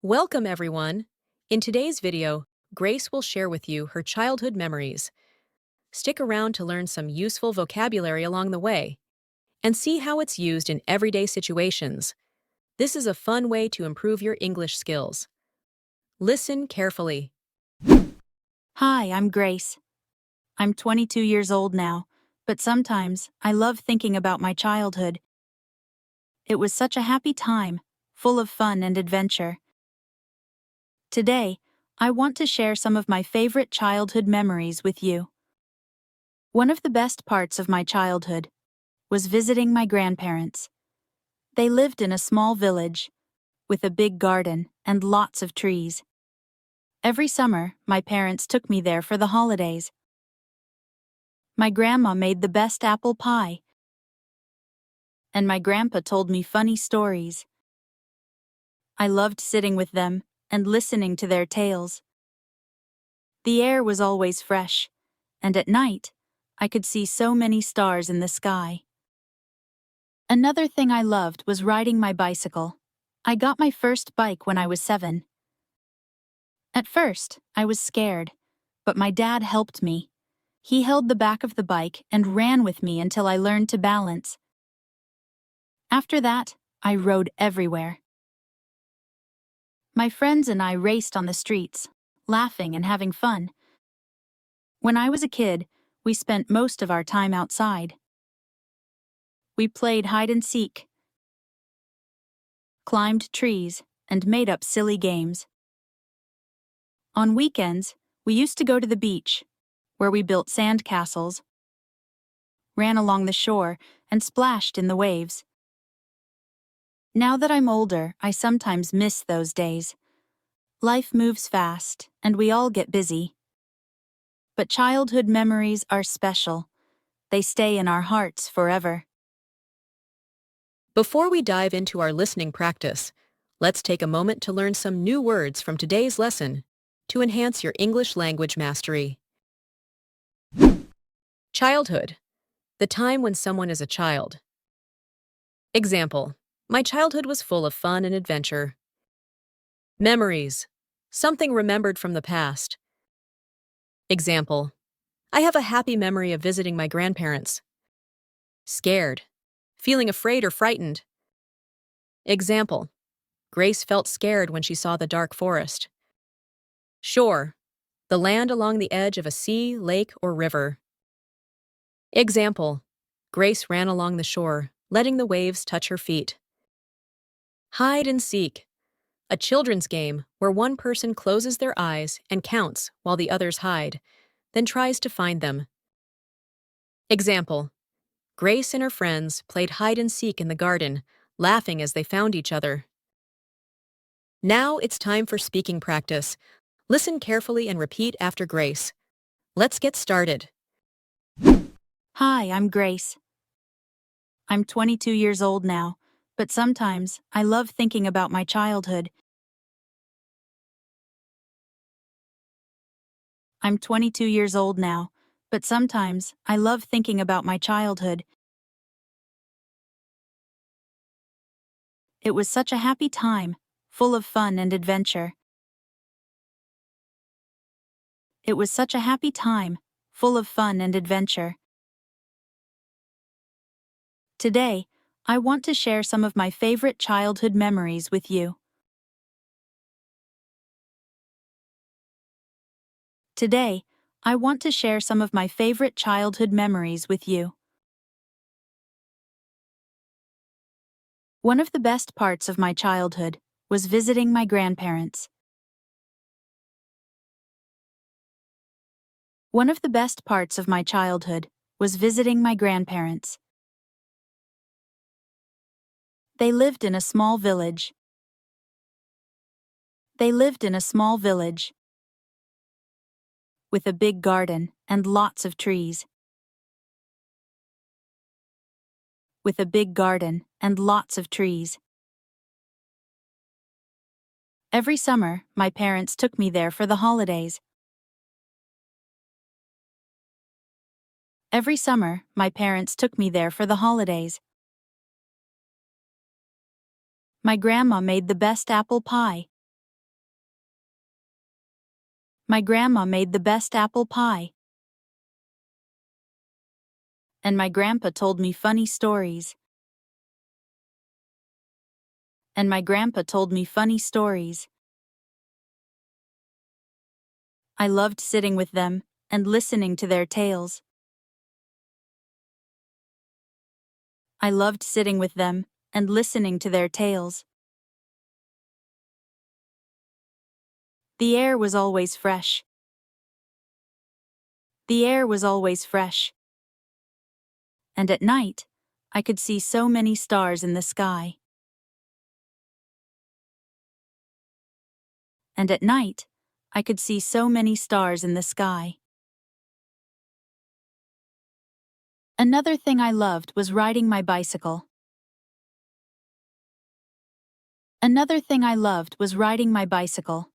Welcome, everyone. In today's video, Grace will share with you her childhood memories. Stick around to learn some useful vocabulary along the way and see how it's used in everyday situations. This is a fun way to improve your English skills. Listen carefully. Hi, I'm Grace. I'm 22 years old now, but sometimes I love thinking about my childhood. It was such a happy time, full of fun and adventure. Today, I want to share some of my favorite childhood memories with you. One of the best parts of my childhood was visiting my grandparents. They lived in a small village with a big garden and lots of trees. Every summer, my parents took me there for the holidays. My grandma made the best apple pie, and my grandpa told me funny stories. I loved sitting with them and listening to their tales. The air was always fresh, and at night, I could see so many stars in the sky. Another thing I loved was riding my bicycle. I got my first bike when I was 7. At first, I was scared, but my dad helped me. He held the back of the bike and ran with me until I learned to balance. After that, I rode everywhere. My friends and I raced on the streets, laughing and having fun. When I was a kid, we spent most of our time outside. We played hide and seek, climbed trees, and made up silly games. On weekends, we used to go to the beach, where we built sand castles, ran along the shore, and splashed in the waves. Now that I'm older, I sometimes miss those days. Life moves fast, and we all get busy. But childhood memories are special. They stay in our hearts forever. Before we dive into our listening practice, let's take a moment to learn some new words from today's lesson to enhance your English language mastery. Childhood, the time when someone is a child. Example, my childhood was full of fun and adventure. Memories, something remembered from the past. Example, I have a happy memory of visiting my grandparents. Scared, feeling afraid or frightened. Example, Grace felt scared when she saw the dark forest. Shore, the land along the edge of a sea, lake, or river. Example, Grace ran along the shore, letting the waves touch her feet. Hide and seek, a children's game where one person closes their eyes and counts while the others hide, then tries to find them. Example, Grace and her friends played hide and seek in the garden, laughing as they found each other. Now it's time for speaking practice. Listen carefully and repeat after Grace. Let's get started. Hi, I'm Grace. I'm 22 years old now, but sometimes I love thinking about my childhood. I'm 22 years old now, but sometimes I love thinking about my childhood. It was such a happy time, full of fun and adventure. It was such a happy time, full of fun and adventure. Today, I want to share some of my favorite childhood memories with you. Today, I want to share some of my favorite childhood memories with you. One of the best parts of my childhood was visiting my grandparents. One of the best parts of my childhood was visiting my grandparents. They lived in a small village. They lived in a small village with a big garden and lots of trees. With a big garden and lots of trees. Every summer, my parents took me there for the holidays. Every summer, my parents took me there for the holidays. My grandma made the best apple pie. My grandma made the best apple pie. And my grandpa told me funny stories. And my grandpa told me funny stories. I loved sitting with them and listening to their tales. I loved sitting with them and listening to their tales. The air was always fresh. The air was always fresh. And at night, I could see so many stars in the sky. And at night, I could see so many stars in the sky. Another thing I loved was riding my bicycle. Another thing I loved was riding my bicycle.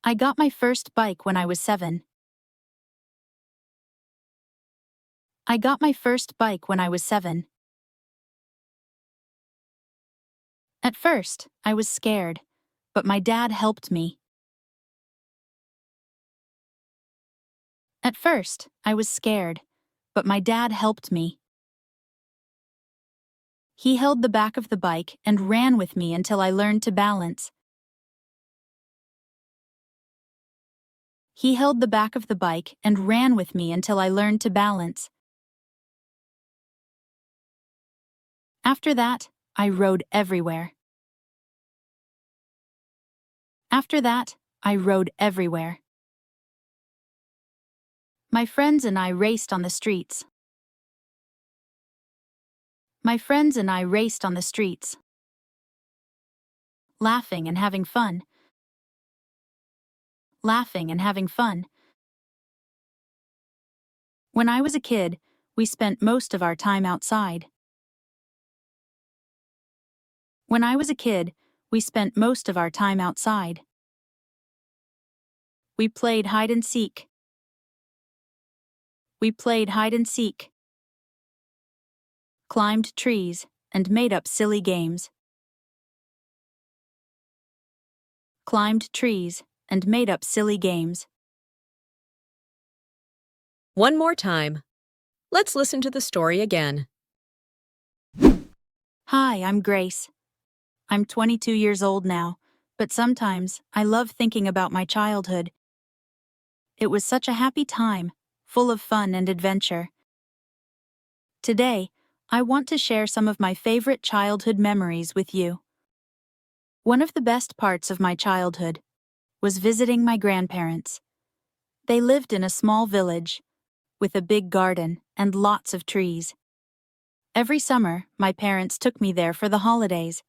I got my first bike when I was 7. I got my first bike when I was 7. At first, I was scared, but my dad helped me. At first, I was scared, but my dad helped me. He held the back of the bike and ran with me until I learned to balance. He held the back of the bike and ran with me until I learned to balance. After that, I rode everywhere. After that, I rode everywhere. My friends and I raced on the streets. My friends and I raced on the streets. Laughing and having fun. Laughing and having fun. When I was a kid, we spent most of our time outside. When I was a kid, we spent most of our time outside. We played hide and seek. We played hide and seek. Climbed trees and made up silly games. Climbed trees and made up silly games. One more time. Let's listen to the story again. Hi, I'm Grace. I'm 22 years old now, but sometimes I love thinking about my childhood. It was such a happy time, full of fun and adventure. Today, I want to share some of my favorite childhood memories with you. One of the best parts of my childhood was visiting my grandparents. They lived in a small village, with a big garden and lots of trees. Every summer, my parents took me there for the holidays.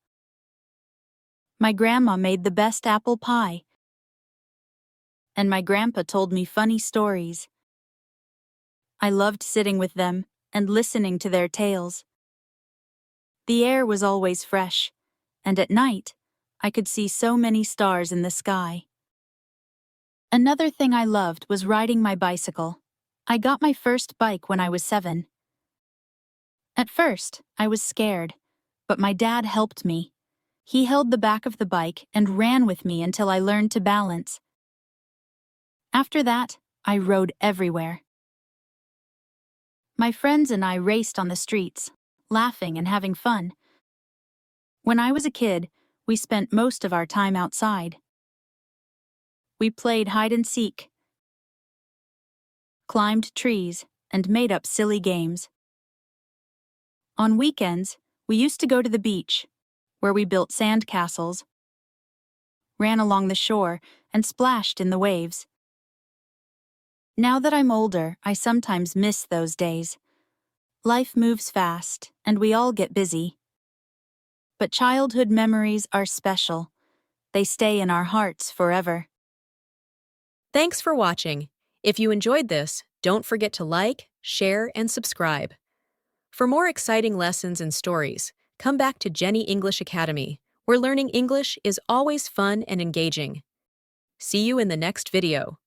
My grandma made the best apple pie, and my grandpa told me funny stories. I loved sitting with them and listening to their tales. The air was always fresh, and at night, I could see so many stars in the sky. Another thing I loved was riding my bicycle. I got my first bike when I was 7. At first, I was scared, but my dad helped me. He held the back of the bike and ran with me until I learned to balance. After that, I rode everywhere. My friends and I raced on the streets, laughing and having fun. When I was a kid, we spent most of our time outside. We played hide and seek, climbed trees, and made up silly games. On weekends, we used to go to the beach, where we built sand castles, ran along the shore, and splashed in the waves. Now that I'm older, I sometimes miss those days. Life moves fast, and we all get busy. But childhood memories are special. They stay in our hearts forever. Thanks for watching. If you enjoyed this, don't forget to like, share, and subscribe. For more exciting lessons and stories, come back to Jenny English Academy, where learning English is always fun and engaging. See you in the next video.